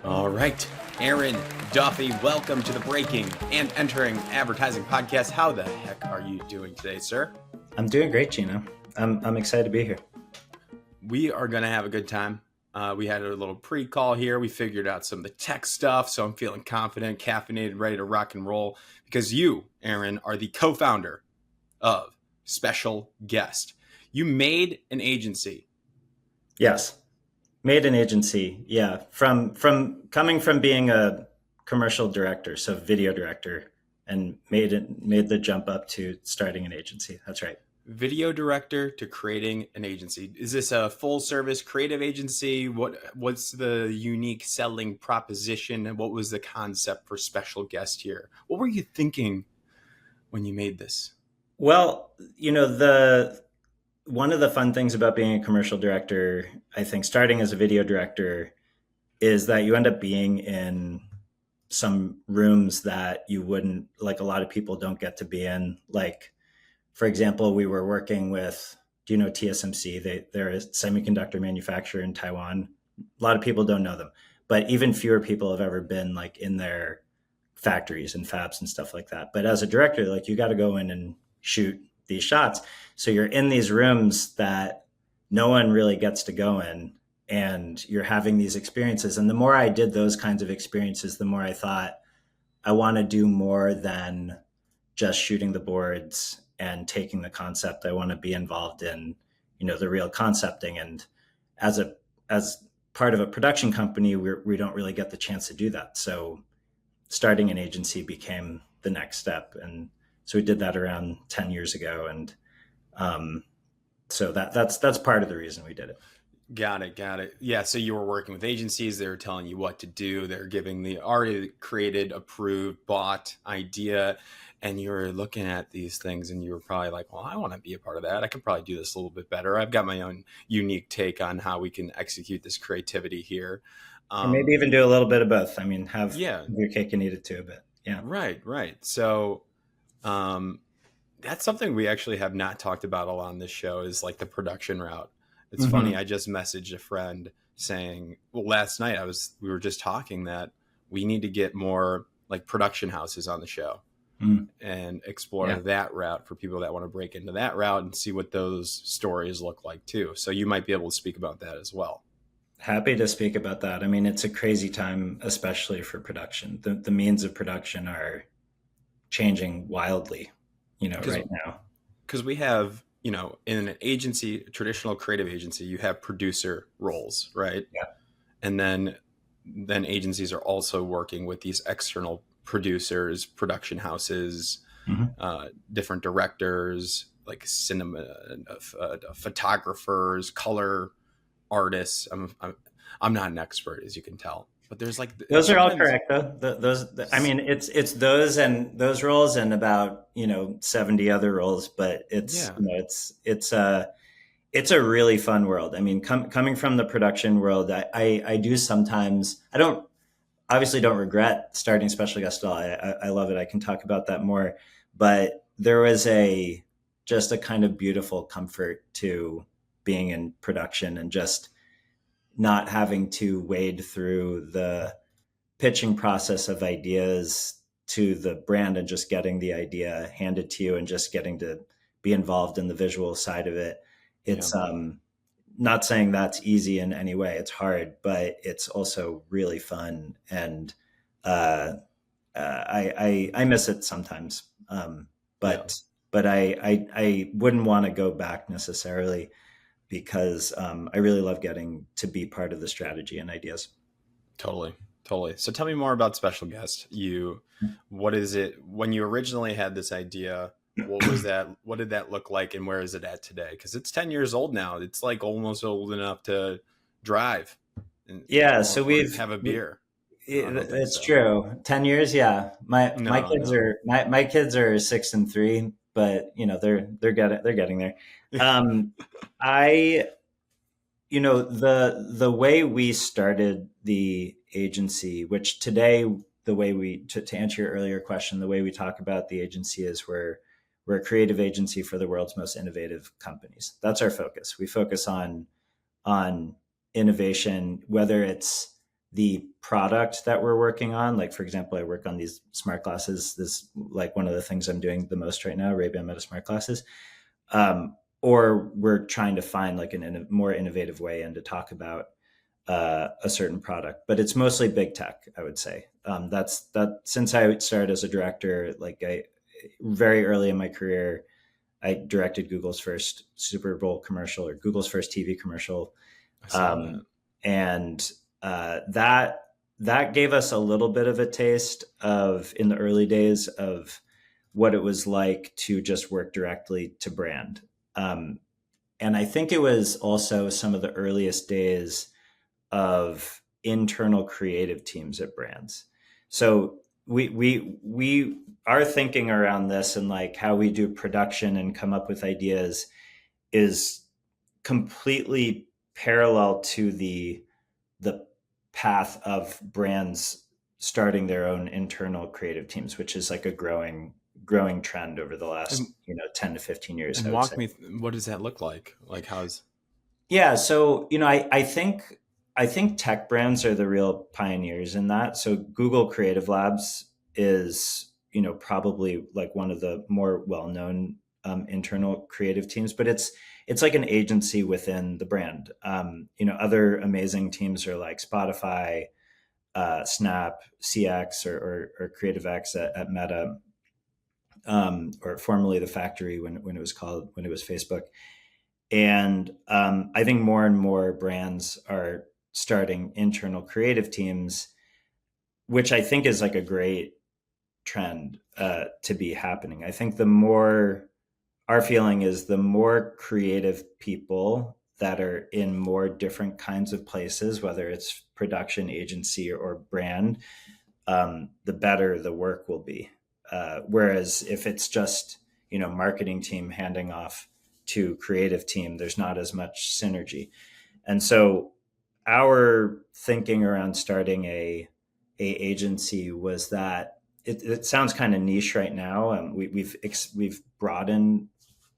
All right, Aaron Duffy, welcome to the Breaking and Entering Advertising Podcast. How the heck are you doing today, sir? I'm doing great, Geno. I'm excited to be here. We are going to have a good time. We had a little pre-call here. We figured out some of the tech stuff, so I'm feeling confident, caffeinated, ready to rock and roll because you, Aaron, are the co-founder of Special Guest. You made an agency. Yes, made an agency. Yeah, from coming from being a commercial director, so video director, and made the jump up to starting an agency. That's right. Video director to creating an agency. Is this a full service creative agency? What's the unique selling proposition, and what was the concept for Special Guest here? What were you thinking when you made this? Well, the one of the fun things about being a commercial director, I think, starting as a video director, is that you end up being in some rooms that you wouldn't, like, a lot of people don't get to be in. Like, for example, we were working with, do you know TSMC? They're a semiconductor manufacturer in Taiwan. A lot of people don't know them, but even fewer people have ever been like in their factories and fabs and stuff like that. But as a director, like, you got to go in and shoot these shots. So you're in these rooms that no one really gets to go in, and you're having these experiences. And the more I did those kinds of experiences, the more I thought, I want to do more than just shooting the boards and taking the concept. I want to be involved in, the real concepting. And as part of a production company, we don't really get the chance to do that. So starting an agency became the next step. And so we did that around 10 years ago. And so that's part of the reason we did it. Got it. Yeah, so you were working with agencies. They were telling you what to do. They're giving the already created, approved, bought idea. And you were looking at these things and you were probably like, well, I want to be a part of that. I could probably do this a little bit better. I've got my own unique take on how we can execute this creativity here. Or maybe even do a little bit of both. I mean, have Yeah, your cake and eat it too a bit. Yeah. right. So that's something we actually have not talked about a lot on this show, is like the production route. It's funny. I just messaged a friend saying, well, last night we were just talking that we need to get more like production houses on the show and explore that route for people that want to break into that route and see what those stories look like too. So you might be able to speak about that as well. Happy to speak about that. I mean, it's a crazy time, especially for production. The means of production are changing wildly, right now. Because we have, in an agency, a traditional creative agency, you have producer roles, right? Yeah. And then agencies are also working with these external producers, production houses, different directors, like cinema, photographers, color artists. I'm not an expert, as you can tell, but there's like those are all correct though. I mean, it's those and those roles and about 70 other roles, but it's it's a really fun world. I mean, coming from the production world, I do sometimes, I don't regret starting Special Guest at all. I love it. I can talk about that more, but there was just a kind of beautiful comfort to being in production and just not having to wade through the pitching process of ideas to the brand and just getting the idea handed to you and just getting to be involved in the visual side of it. It's not saying that's easy in any way. It's hard, but it's also really fun. And I miss it sometimes. But I wouldn't want to go back necessarily, because I really love getting to be part of the strategy and ideas. Totally. So tell me more about Special Guest. What is it when you originally had this idea? What was that? What did that look like, and where is it at today? Because it's 10 years old now. It's like almost old enough to drive. So we've have a beer. It's true. 10 years. Yeah. My kids are 6 and 3, but they're getting there. The way we started the agency, which today, the way to answer your earlier question, the way we talk about the agency is we're a creative agency for the world's most innovative companies. That's our focus. We focus on innovation, whether it's the product that we're working on. Like, for example, I work on these smart glasses. This, like, one of the things I'm doing the most right now, Ray-Ban Meta smart glasses. Or we're trying to find like a more innovative way and to talk about a certain product, but it's mostly big tech, I would say. That's that since I started as a director, like I very early in my career, I directed Google's first Super Bowl commercial, or Google's first TV commercial. I saw that. Um, and that that gave us a little bit of a taste of, in the early days, of what it was like to just work directly to brand. Um, and I think it was also some of the earliest days of internal creative teams at brands. So we our thinking around this, and like how we do production and come up with ideas, is completely parallel to the path of brands starting their own internal creative teams, which is like a growing trend over the And, last 10 to 15 years, and I would say. walk me, what does that look like? Like, how's, Yeah, so I think tech brands are the real pioneers in that. So Google Creative Labs is, probably like one of the more well-known internal creative teams, but it's like an agency within the brand. Other amazing teams are like Spotify, Snap, CX, or Creative X at Meta, or formerly the Factory when it was Facebook. And I think more and more brands are starting internal creative teams, which I think is like a great trend to be happening. I think our feeling is the more creative people that are in more different kinds of places, whether it's production agency or brand, the better the work will be. Whereas if it's just, marketing team handing off to creative team, there's not as much synergy. And so our thinking around starting a agency was that it sounds kind of niche right now. We've broadened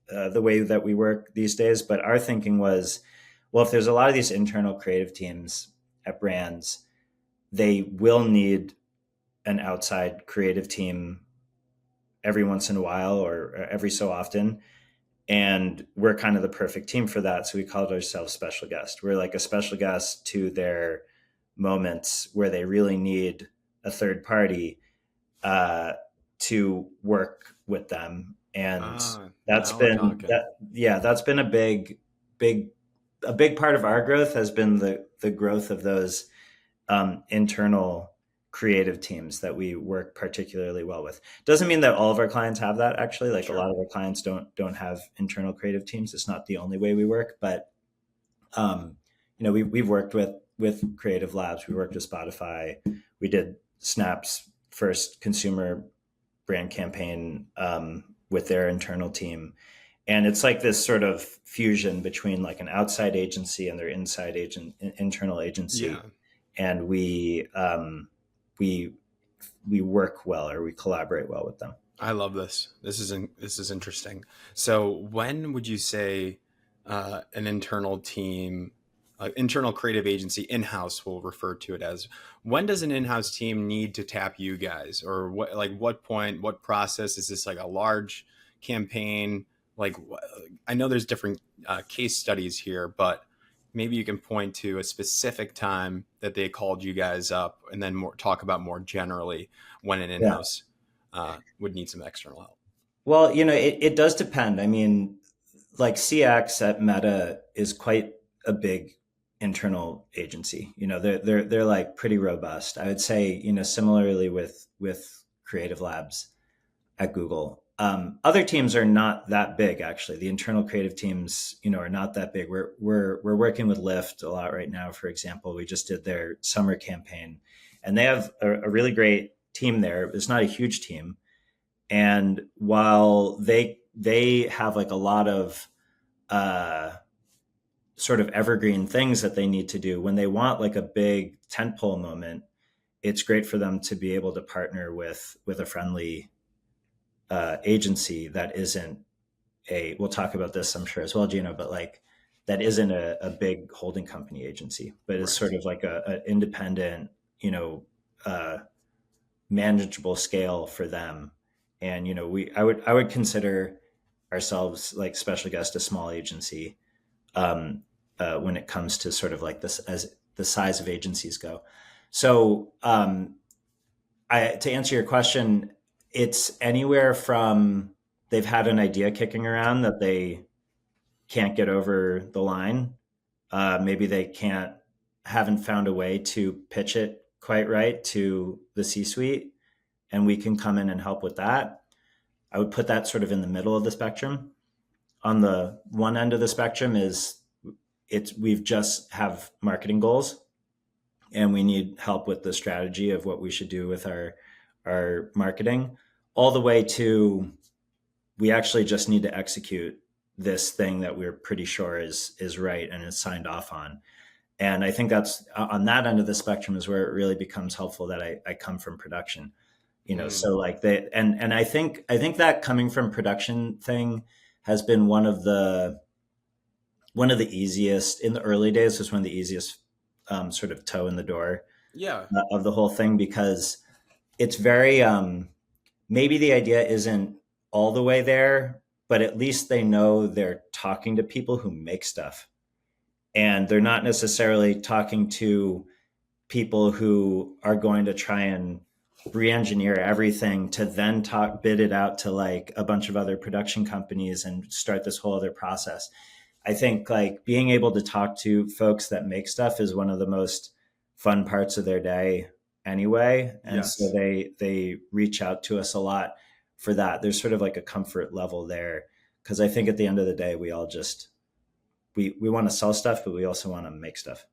the way that we work these days, but our thinking was, well, if there's a lot of these internal creative teams at brands, they will need an outside creative team every once in a while, or every so often. And we're kind of the perfect team for that. So we called ourselves special guest. We're like a special guest to their moments where they really need a third party uh, to work with them. And that's now we're been talking. that. Yeah, that's been a big part of our growth, has been the growth of those internal creative teams that we work particularly well with. Doesn't mean that all of our clients have that, actually. Like, a Sure. lot of our clients don't have internal creative teams. It's not the only way we work, but um, we've worked with creative labs. We worked with Spotify. We did Snap's first consumer brand campaign with their internal team. And it's like this sort of fusion between like an outside agency and their internal Yeah. agency. And we we work well, or we collaborate well with them. I love this. This is interesting. So, when would you say an internal team, internal creative agency, in-house, we'll refer to it as? When does an in-house team need to tap you guys, or what? Like, what point? What process is this? Like a large campaign? Like, I know there's different case studies here, but maybe you can point to a specific time that they called you guys up, and then talk about more generally when an Yeah. in-house would need some external help. Well, it does depend. I mean, like CX at Meta is quite a big internal agency. They're like pretty robust. I would say, similarly with Creative Labs at Google. Other teams are not that big, actually. The internal creative teams, are not that big. We're working with Lyft a lot right now. For example, we just did their summer campaign, and they have a really great team there. It's not a huge team, and while they have like a lot of uh, sort of evergreen things that they need to do, when they want like a big tentpole moment, it's great for them to be able to partner with a friendly agency that isn't we'll talk about this, I'm sure, as well, Gino, but like that isn't a big holding company agency, but is Right. sort of like a independent, you know, uh, manageable scale for them. And you know, I would consider ourselves like Special Guest a small agency, um, when it comes to sort of like this as the size of agencies go. So to answer your question, it's anywhere from they've had an idea kicking around that they can't get over the line. Maybe they haven't found a way to pitch it quite right to the C-suite, and we can come in and help with that. I would put that sort of in the middle of the spectrum. On the one end of the spectrum is we've just have marketing goals and we need help with the strategy of what we should do with our marketing, all the way to we actually just need to execute this thing that we're pretty sure is right and is signed off on. And I think that's on that end of the spectrum is where it really becomes helpful that I come from production, you know. Mm. So like and I think that coming from production thing has been one of the easiest in the early days, was one of the easiest sort of toe in the door Yeah. of the whole thing, because it's very maybe the idea isn't all the way there, but at least they know they're talking to people who make stuff, and they're not necessarily talking to people who are going to try and re-engineer everything to then bid it out to like a bunch of other production companies and start this whole other process. I think like being able to talk to folks that make stuff is one of the most fun parts of their day anyway. And so Yes. they reach out to us a lot for that. There's sort of like a comfort level there. Cause I think at the end of the day, we all just, we want to sell stuff, but we also want to make stuff.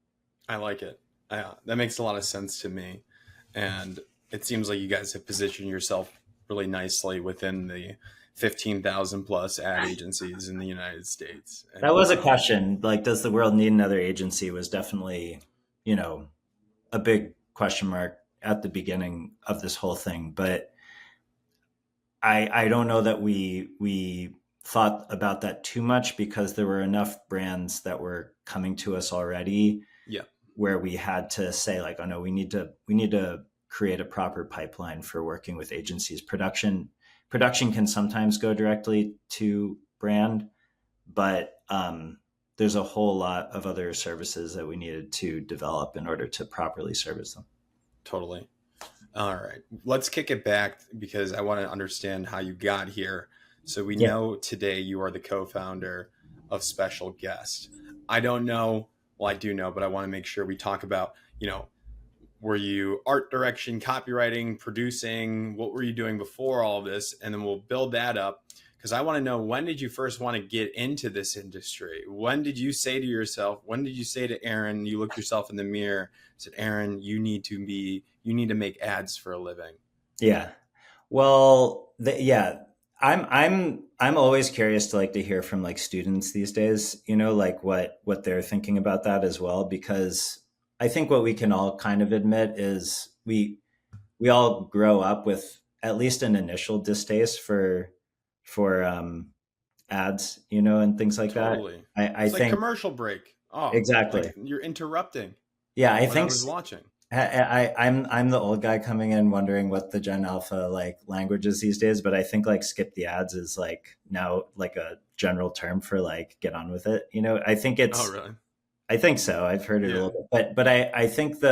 I like it. That makes a lot of sense to me. And it seems like you guys have positioned yourself really nicely within the 15,000 plus ad agencies in the United States. That And was a question. Like, does the world need another agency was definitely, you know, a big question mark at the beginning of this whole thing. But I don't know that we thought about that too much, because there were enough brands that were coming to us already yeah, where we had to say like, oh no, we need to create a proper pipeline for working with agencies. Production can sometimes go directly to brand, but there's a whole lot of other services that we needed to develop in order to properly service them. totally. All right. Let's kick it back because I want to understand how you got here. So we Yeah. know today you are the co-founder of Special Guest. I don't know. Well, I do know, but I want to make sure we talk about, were you art direction, copywriting, producing? What were you doing before all of this? And then we'll build that up because I want to know, when did you first want to get into this industry? When did you say to yourself, when did you say to Aaron, you looked yourself in the mirror, said, Aaron, you need to make ads for a living? Yeah. Well, yeah, I'm always curious to like to hear from like students these days, you know, like what they're thinking about that as well, because I think what we can all kind of admit is we all grow up with at least an initial distaste for ads, you know, and things like that. Totally. I It's like think commercial break. Oh, like exactly. you're interrupting Yeah, I what I think was watching. I'm the old guy coming in wondering what the Gen Alpha like language is these days, but I think like skip the ads is like now like a general term for like get on with it. You know, Oh, really? I think so. I've heard it a Yeah. little bit, but I think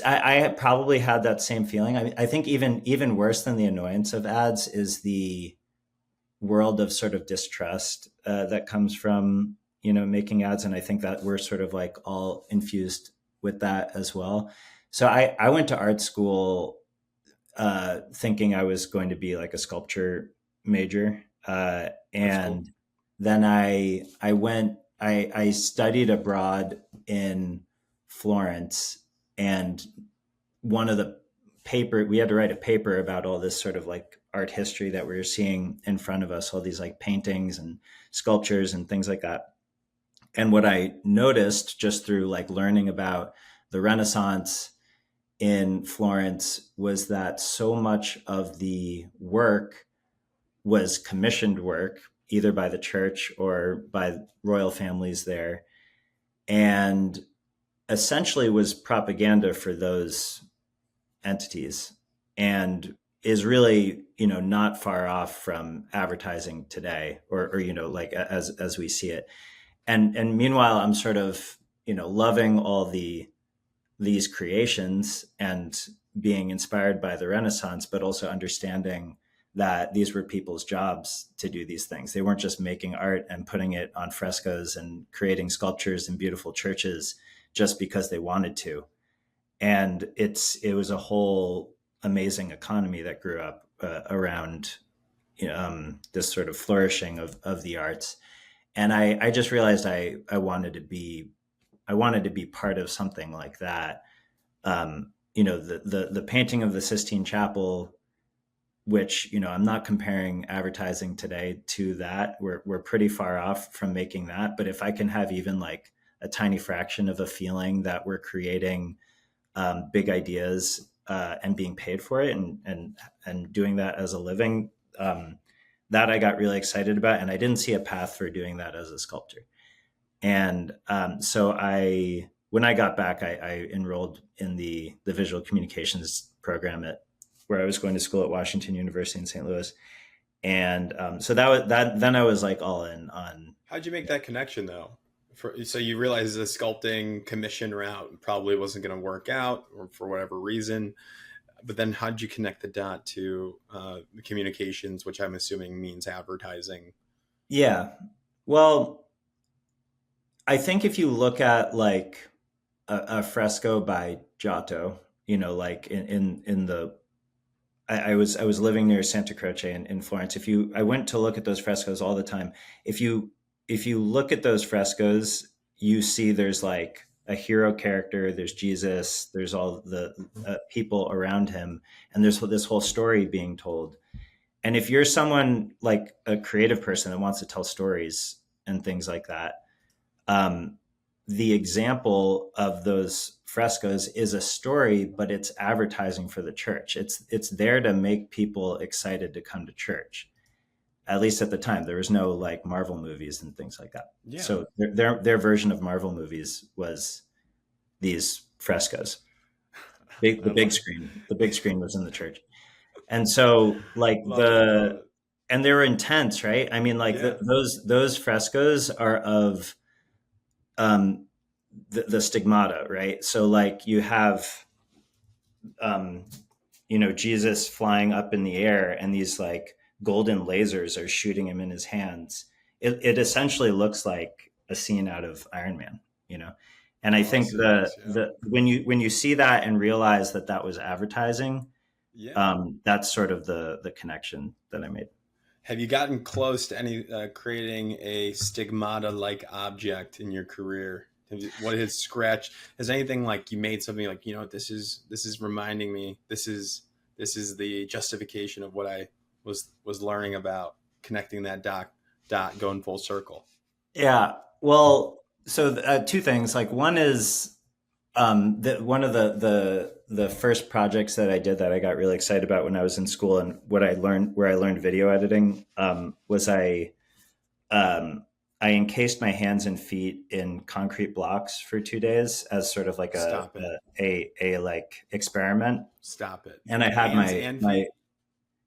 I probably had that same feeling. I think even worse than the annoyance of ads is the world of sort of distrust that comes from, you know, making ads, and I think that we're sort of like all infused with that as well. So I went to art school thinking I was going to be like a sculpture major, That's cool. and then I studied abroad in Florence, and one of the paper we had to write a paper about all this sort of like art history that we were seeing in front of us, all these like paintings and sculptures and things like that. And what I noticed just through like learning about the Renaissance in Florence was that so much of the work was commissioned work either by the church or by royal families there, and essentially was propaganda for those entities, and is really, not far off from advertising today, or like as we see it. And meanwhile, I'm sort of, loving all these creations and being inspired by the Renaissance, but also understanding that these were people's jobs to do these things. They weren't just making art and putting it on frescoes and creating sculptures in beautiful churches just because they wanted to. And it was a whole amazing economy that grew up around this sort of flourishing of the arts. And I just realized I wanted to be part of something like that. The painting of the Sistine Chapel, which, I'm not comparing advertising today to that. We're pretty far off from making that. But if I can have even like a tiny fraction of a feeling that we're creating big ideas and being paid for it, and doing that as a living, that I got really excited about. And I didn't see a path for doing that as a sculptor. And so when I got back, I enrolled in the visual communications program where I was going to school at Washington University in St. Louis. And so then I was like all in on. How'd you make that connection though? So you realized the sculpting commission route probably wasn't going to work out, or for whatever reason. But then how'd you connect the dot to the communications, which I'm assuming means advertising? Yeah. Well, I think if you look at like a fresco by Giotto, like in the, I was living near Santa Croce in Florence. I went to look at those frescoes all the time. If you look at those frescoes, you see there's like a hero character, there's Jesus, there's all the people around him, and there's this whole story being told. And if you're someone like a creative person that wants to tell stories and things like that, the example of those frescoes is a story, but it's advertising for the church. It's there to make people excited to come to church. At least at the time, there was no like Marvel movies and things like that. Yeah. So their version of Marvel movies was these frescoes. The big screen was in the church. And so like and they were intense, right? I mean, like those frescoes are of the stigmata, right? So like you have Jesus flying up in the air, and these like golden lasers are shooting him in his hands. It essentially looks like a scene out of Iron Man, And I think when you see that and realize that was advertising, that's sort of the connection that I made. Have you gotten close to any creating a stigmata-like object in your career? What has scratched? Has anything like you made something like, this is reminding me, this is the justification of what I was learning about, connecting that dot going full circle? Yeah. Well, so two things. Like one is one of the first projects that I did that I got really excited about when I was in school, and where I learned video editing, was I encased my hands and feet in concrete blocks for 2 days as sort of like a like experiment. Stop it. And I had my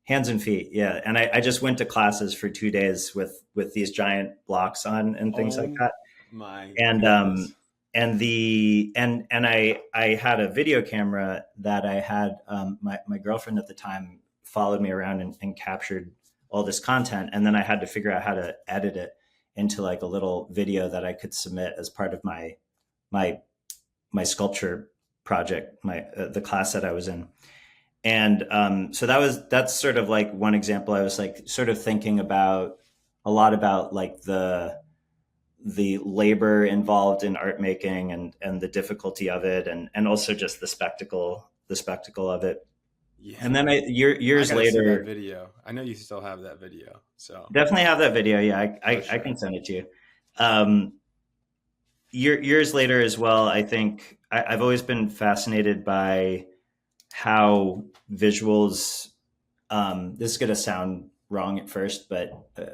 hands and feet. Yeah. And I just went to classes for 2 days with these giant blocks on and things like that. And I had a video camera that I had, my girlfriend at the time followed me around and captured all this content. And then I had to figure out how to edit it into like a little video that I could submit as part of my sculpture project, the class that I was in. And so that's sort of like one example. I was like sort of thinking a lot about like the labor involved in art making and the difficulty of it, and also just the spectacle of it. Yeah. And then years later, see that video. I know you still have that video, so definitely have that video. Yeah, I can send it to you. Years later as well, I think I've always been fascinated by how visuals. This is going to sound wrong at first, but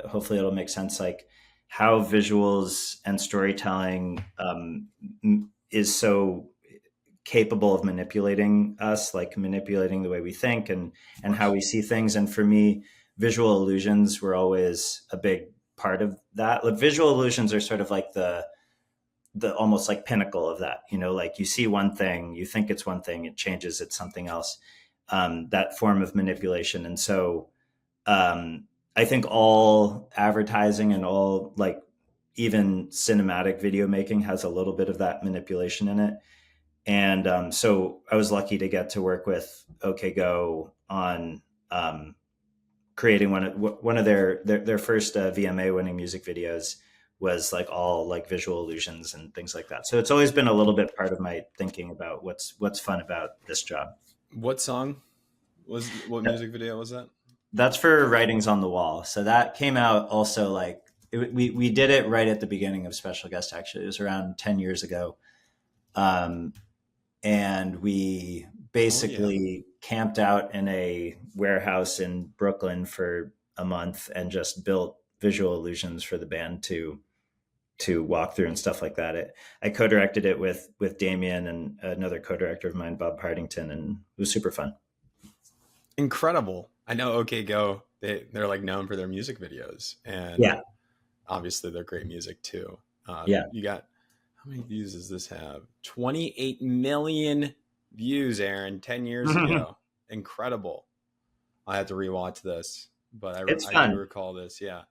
hopefully it'll make sense. Like how visuals and storytelling is so capable of manipulating us, like manipulating the way we think and how we see things. And for me, visual illusions were always a big part of that. Like visual illusions are sort of like the almost like pinnacle of that. You know, like you see one thing, you think it's one thing, it changes, it's something else. That form of manipulation. And so I think all advertising and all like even cinematic video making has a little bit of that manipulation in it. And so I was lucky to get to work with OK Go on creating one of their first VMA winning music videos was like all like visual illusions and things like that. So it's always been a little bit part of my thinking about what's fun about this job. What music video was that? That's for Writings on the Wall. So that came out also like we did it right at the beginning of Special Guest. Actually, it was around 10 years ago. And we basically camped out in a warehouse in Brooklyn for a month and just built visual illusions for the band to walk through and stuff like that. I co-directed it with Damien and another co-director of mine, Bob Partington, and it was super fun. Incredible. I know OK Go, they're like known for their music videos, and obviously they're great music too. You got, how many views does this have? 28 million views, Aaron, 10 years ago. Incredible. I had to rewatch this, but I do recall this. Yeah.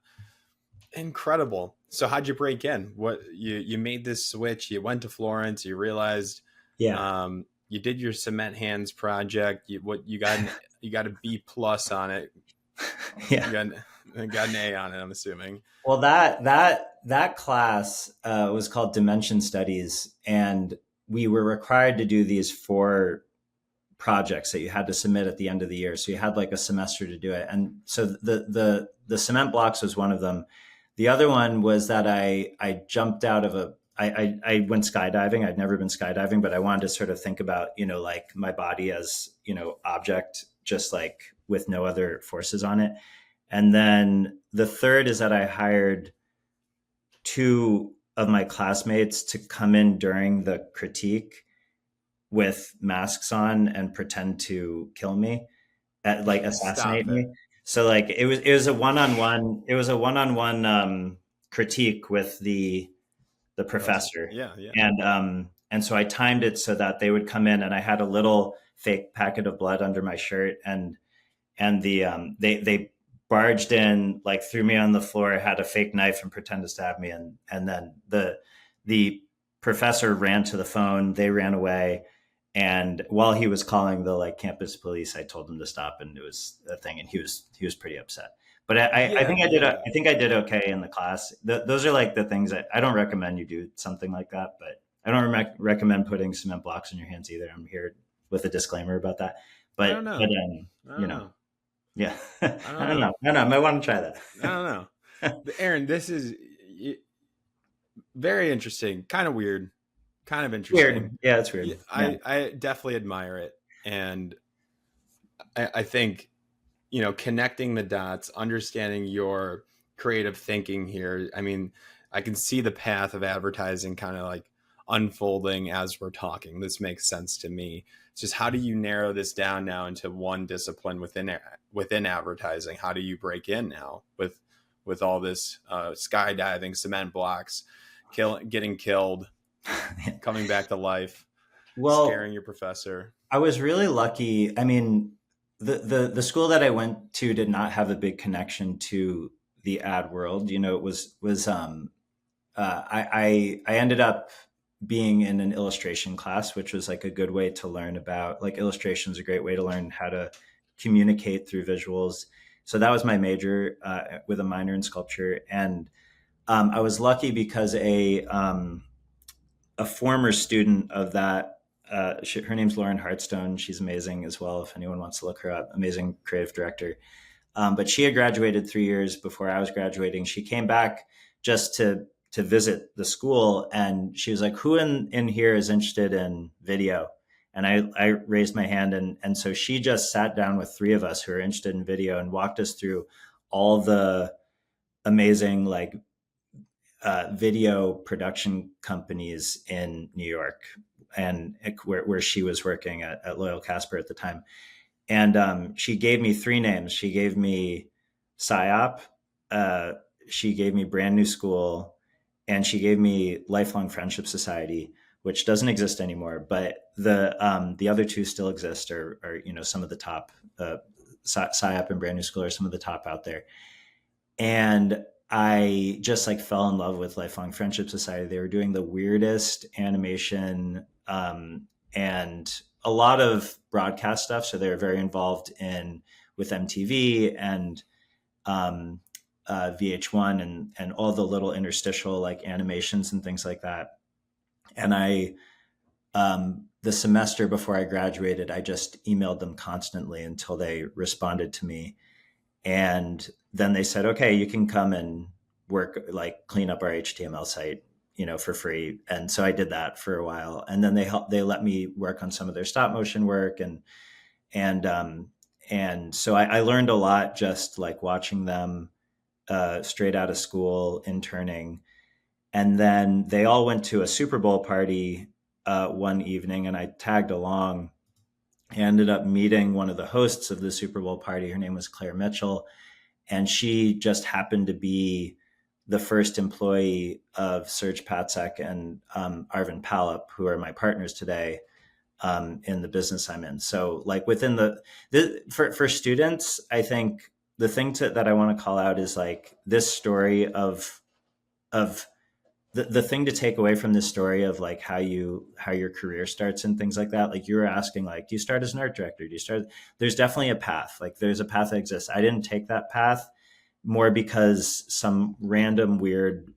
Incredible. So how'd you break in? What you made this switch, you went to Florence, you realized, you did your Cement Hands project. You got a B+ on it. Yeah. You got an A on it, I'm assuming. Well, that class was called Dimension Studies, and we were required to do these 4 projects that you had to submit at the end of the year. So you had like a semester to do it. And so the cement blocks was one of them. The other one was that I jumped out of I went skydiving. I'd never been skydiving, but I wanted to sort of think about, like my body as, object, just like with no other forces on it. And then the third is that I hired 2 of my classmates to come in during the critique with masks on and pretend to kill me, assassinate me. So like it was a one-on-one critique with the professor. Yeah. And so I timed it so that they would come in, and I had a little fake packet of blood under my shirt, and they barged in, like threw me on the floor, had a fake knife and pretended to stab me, and then the professor ran to the phone, they ran away. And while he was calling the like campus police, I told him to stop, and it was a thing, and he was pretty upset. But I think I did okay in the class. Those are like the things that I don't recommend you do something like that, but I don't recommend putting cement blocks in your hands either. I'm here with a disclaimer about that. But I don't know. Yeah, I don't know. I might want to try that. I don't know. Aaron, this is very interesting, kind of weird. Kind of interesting. Weird. Yeah, it's weird. I definitely admire it. And I think, connecting the dots, understanding your creative thinking here. I mean, I can see the path of advertising kind of like unfolding as we're talking. This makes sense to me. It's just, how do you narrow this down now into one discipline within advertising? How do you break in now with all this skydiving, cement blocks, getting killed, coming back to life, scaring your professor? I was really lucky. I mean, the school that I went to did not have a big connection to the ad world. It was I ended up being in an illustration class, which was like a good way to learn about, like, illustration is a great way to learn how to communicate through visuals. So that was my major, with a minor in sculpture. And I was lucky because a former student of that, her name's Lauren Hartstone. She's amazing as well, if anyone wants to look her up. Amazing creative director. But she had graduated 3 years before I was graduating. She came back just to visit the school, and she was like, who in here is interested in video? And I raised my hand, and so she just sat down with 3 of us who are interested in video and walked us through all the amazing like video production companies in New York, and where she was working at Loyal Casper at the time. And she gave me three names. She gave me PSYOP, uh, she gave me Brand New School, and she gave me Lifelong Friendship Society, which doesn't exist anymore. But the other two still exist, or you know, some of the top. PSYOP and Brand New School are some of the top out there. And I just like fell in love with Lifelong Friendship Society. They were doing the weirdest animation, and a lot of broadcast stuff. So they were very involved in with MTV and VH1 and all the little interstitial like animations and things like that. And I the semester before I graduated, I just emailed them constantly until they responded to me. And then they said, okay, you can come and work, like clean up our HTML site, you know, for free. And so I did that for a while. And then they let me work on some of their stop motion work. And, and so I learned a lot just like watching them straight out of school, interning. And then they all went to a Super Bowl party one evening, and I tagged along. I ended up meeting one of the hosts of the Super Bowl party. Her name was Claire Mitchell, and she just happened to be the first employee of Serge Patzek and Arvin Palop, who are my partners today in the business I'm in. So, like within for students, I think the thing that I want to call out is like this story of the thing to take away from this story of like how your career starts and things like that. Like you were asking, like, do you start as an art director? Do you start? There's definitely a path. Like there's a path that exists. I didn't take that path more because some random weird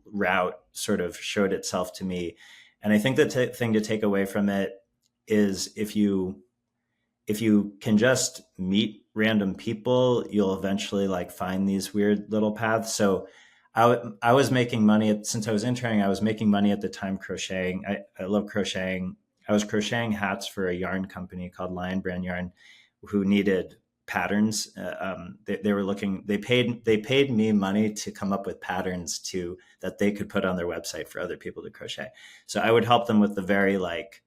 route sort of showed itself to me. And I think the thing to take away from it is if you can just meet random people, you'll eventually like find these weird little paths. So I was making money since I was interning. I was making money at the time crocheting. I love crocheting. I was crocheting hats for a yarn company called Lion Brand Yarn, who needed patterns. They were looking. They paid me money to come up with patterns that they could put on their website for other people to crochet. So I would help them with the very like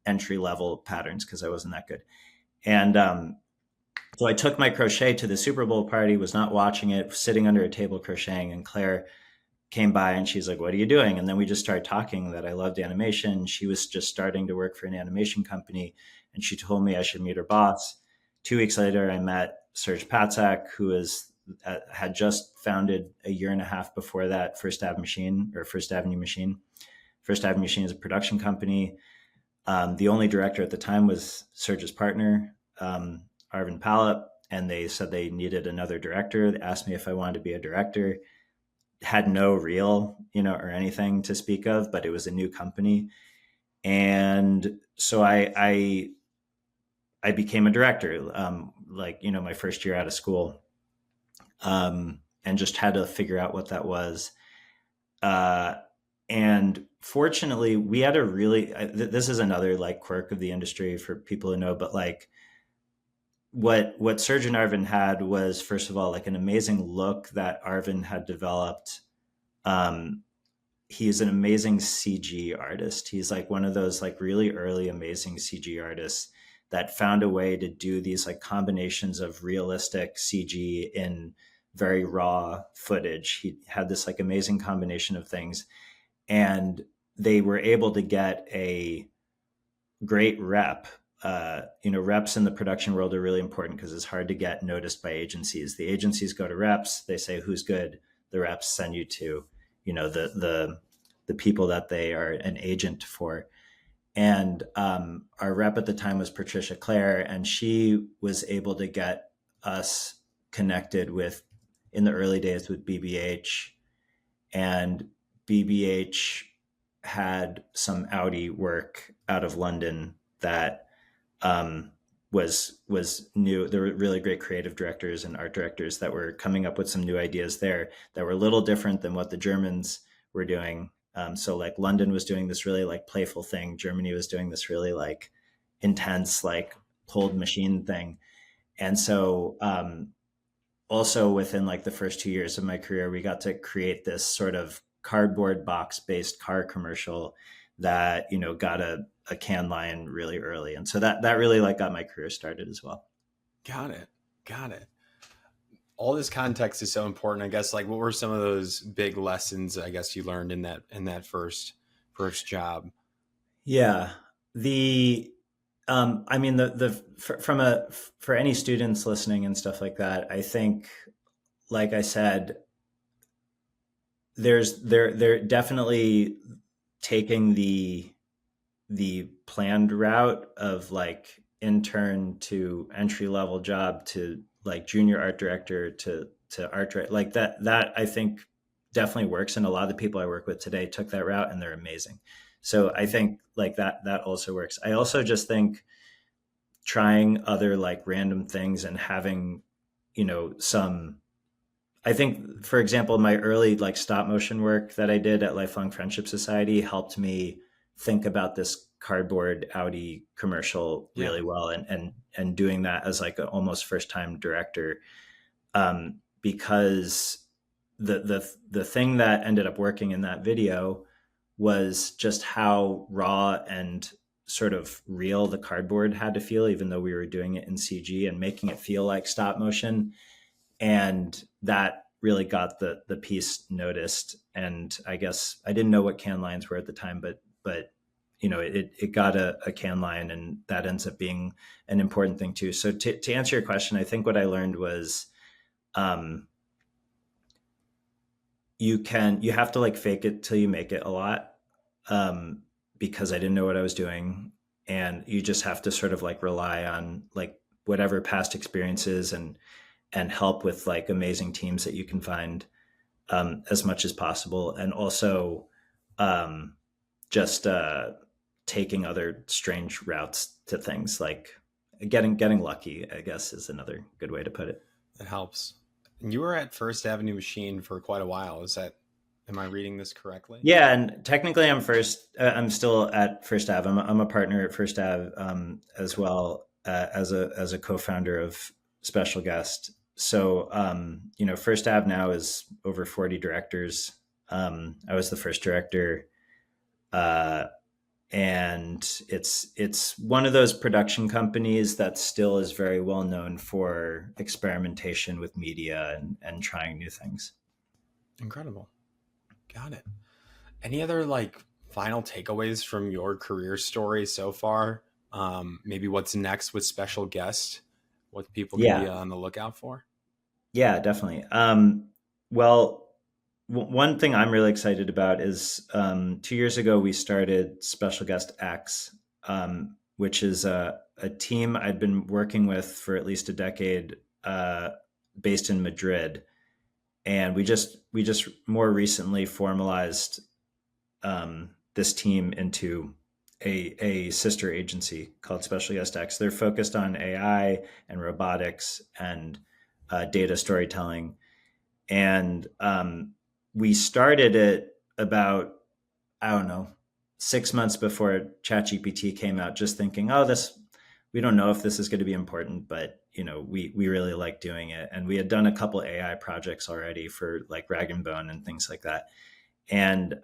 entry level patterns because I wasn't that good. And so I took my crochet to the Super Bowl party, was not watching it, sitting under a table crocheting, and Claire came by and she's like, what are you doing? And then we just started talking that I loved animation. She was just starting to work for an animation company, and she told me I should meet her boss. 2 weeks later, I met Serge Patzak, who had just founded a year and a half before that First Avenue Machine. First Avenue Machine is a production company. The only director at the time was Serge's partner, Arvin Palop, and they said they needed another director. They asked me if I wanted to be a director. Had no reel, or anything to speak of, but it was a new company. And so I became a director, my first year out of school, and just had to figure out what that was. And fortunately, we had this is another like quirk of the industry for people who know, but like, what Serge and Arvin had was, first of all, like an amazing look that Arvin had developed. He's an amazing CG artist. He's like one of those like really early amazing CG artists that found a way to do these like combinations of realistic CG in very raw footage. He had this like amazing combination of things, and they were able to get a great rep. Reps in the production world are really important because it's hard to get noticed by agencies. The agencies go to reps, they say who's good. The reps send you to, the people that they are an agent for. And our rep at the time was Patricia Clare, and she was able to get us connected with, in the early days, with BBH. And BBH had some Audi work out of London that was new. There were really great creative directors and art directors that were coming up with some new ideas there that were a little different than what the Germans were doing. So like London was doing this really like playful thing. Germany was doing this really like intense, like cold machine thing. And so also within like the first 2 years of my career, we got to create this sort of cardboard box based car commercial that, got a can line really early. And so that really like got my career started as well. Got it. Got it. All this context is so important. I guess like what were some of those big lessons I guess you learned in that first job? Yeah. The I mean for any students listening and stuff like that, I think, like I said, they're definitely taking the planned route of like intern to entry level job to like junior art director to art director, like that I think definitely works, and a lot of the people I work with today took that route and they're amazing. So I think like that also works. I also just think trying other like random things and having, some, I think, for example, my early like stop motion work that I did at Lifelong Friendship Society helped me think about this cardboard Audi commercial Yeah. really well, and doing that as like an almost first time director, because the thing that ended up working in that video was just how raw and sort of real the cardboard had to feel, even though we were doing it in CG and making it feel like stop motion. And that really got the piece noticed. And I guess I didn't know what can lines were at the time, but it got a can line, and that ends up being an important thing too. So to answer your question, I think what I learned was, um, you have to like fake it till you make it a lot, um, because I didn't know what I was doing, and you just have to sort of like rely on like whatever past experiences and help with like amazing teams that you can find, as much as possible, and also, um, just taking other strange routes to things, like getting lucky, I guess, is another good way to put it. That helps. And you were at First Avenue Machine for quite a while. Is that, am I reading this correctly? Yeah, and technically, I'm still at First Ave. I'm a partner at First Ave, as well, as a co-founder of Special Guest. So, First Ave now is over 40 directors. I was the first director, uh, and it's one of those production companies that still is very well known for experimentation with media and trying new things. Incredible. Got it. Any other like final takeaways from your career story so far? Maybe what's next with Special Guest? What people can be Yeah, on the lookout for? yeah, definitely. Well, one thing I'm really excited about is, 2 years ago we started Special Guest X, which is a team I'd been working with for at least a decade, based in Madrid, and we just more recently formalized, this team into a sister agency called Special Guest X. They're focused on AI and robotics and data storytelling, and we started it about, I don't know, 6 months before ChatGPT came out, just thinking, oh, this, we don't know if this is going to be important, but we really like doing it, and we had done a couple AI projects already for like Rag and Bone and things like that, and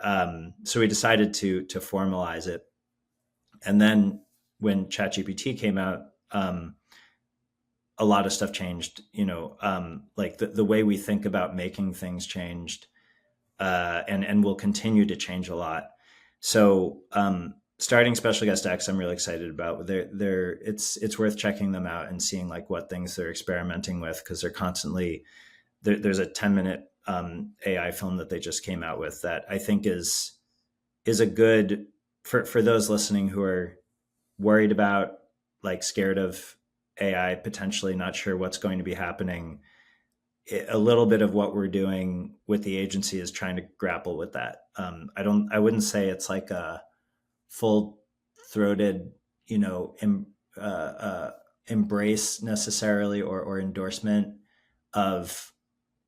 so we decided to formalize it, and then when ChatGPT came out, a lot of stuff changed. Like the way we think about making things changed, and will continue to change a lot. So, starting Special Guest X, I'm really excited about. It's worth checking them out and seeing like what things they're experimenting with, because they're constantly there's a 10-minute AI film that they just came out with that I think is a good, for those listening who are worried about, like scared of AI, potentially not sure what's going to be happening. A little bit of what we're doing with the agency is trying to grapple with that. I wouldn't say it's like a full throated, you know, embrace necessarily, or endorsement of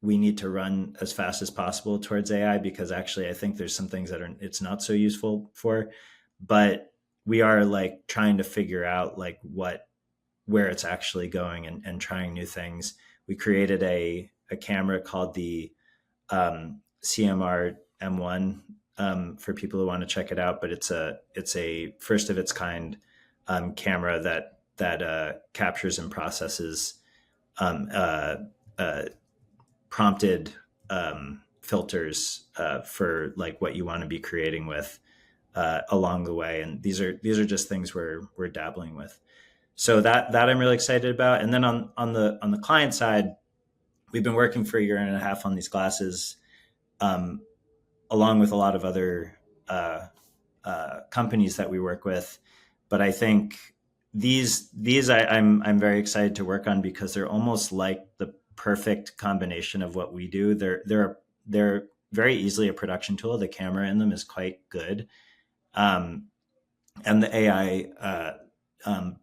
we need to run as fast as possible towards AI, because actually I think there's some things that it's not so useful for, but we are like trying to figure out like where it's actually going, and trying new things. we created a camera called the CMR M1 for people who want to check it out. But it's a first of its kind camera that captures and processes um, uh, uh, prompted filters for like what you want to be creating with along the way. And these are just things we're dabbling with. So that I'm really excited about. And then on the client side, we've been working for a year and a half on these glasses, um, along with a lot of other companies that we work with. But I think these I'm very excited to work on because they're almost like the perfect combination of what we do. They're very easily a production tool. The camera in them is quite good, and the AI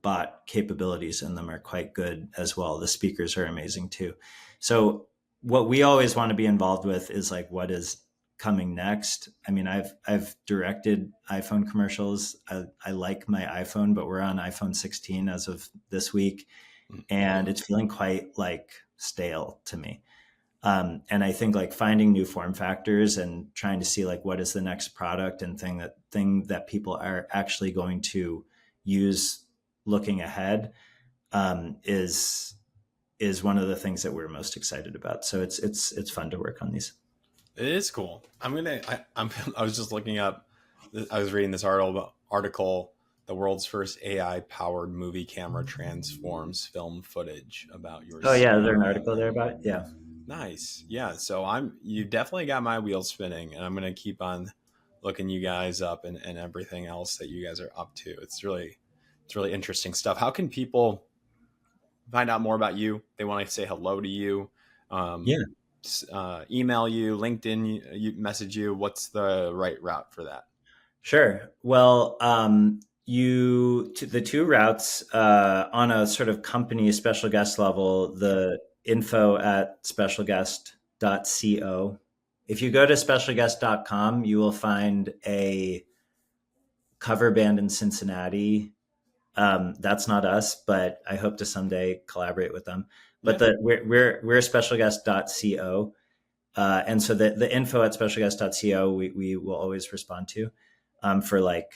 bot capabilities in them are quite good as well. The speakers are amazing too. So what we always want to be involved with is like what is coming next. I mean, I've directed iPhone commercials. I like my iPhone, but we're on iPhone 16 as of this week, and it's feeling quite like stale to me. And I think like finding new form factors and trying to see like what is the next product and thing that people are actually going to use looking ahead is one of the things that we're most excited about. So it's fun to work on these. It is cool. I was just looking up. I was reading this article. The world's first AI powered movie camera transforms film footage about your. Oh yeah, is there an article there about it? Yeah. Nice. Yeah. So you definitely got my wheels spinning, and I'm going to keep on looking you guys up and everything else that you guys are up to. It's really interesting stuff. How can people find out more about you? They want to say hello to you. Email you, LinkedIn, you message you. What's the right route for that? Sure. Well, the two routes on a sort of company special guest level, the info at specialguest.co. If you go to specialguest.com, you will find a cover band in Cincinnati. That's not us, but I hope to someday collaborate with them. But we're specialguest.co. And so the info at specialguest.co, we will always respond to for like,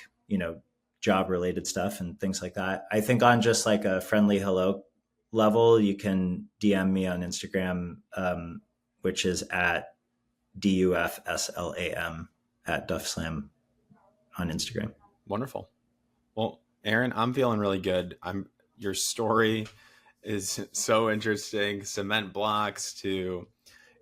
job related stuff and things like that. I think on just like a friendly hello level, you can DM me on Instagram, which is at DUFSLAM at DuffSlam on Instagram. Wonderful. Well, Aaron, I'm feeling really good. Your story is so interesting. Cement blocks to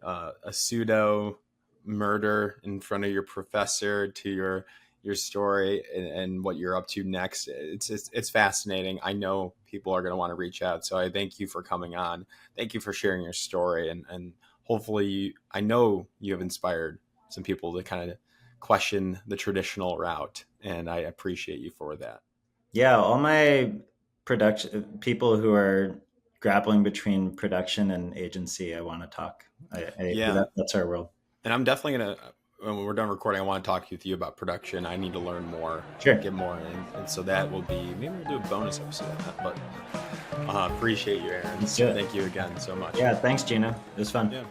a pseudo murder in front of your professor to your story and what you're up to next. It's fascinating. I know people are going to want to reach out. So I thank you for coming on. Thank you for sharing your story. And hopefully I know you have inspired some people to kind of question the traditional route. And I appreciate you for that. Yeah. All my production people who are grappling between production and agency, I want to talk. That's our world. And I'm definitely going to, when we're done recording, I want to talk with you about production. I need to learn more, sure. Get more in. And so that will be, maybe we'll do a bonus episode of that, but appreciate you, Aaron. Thank you again so much. Yeah. Thanks, Geno. It was fun. Yeah.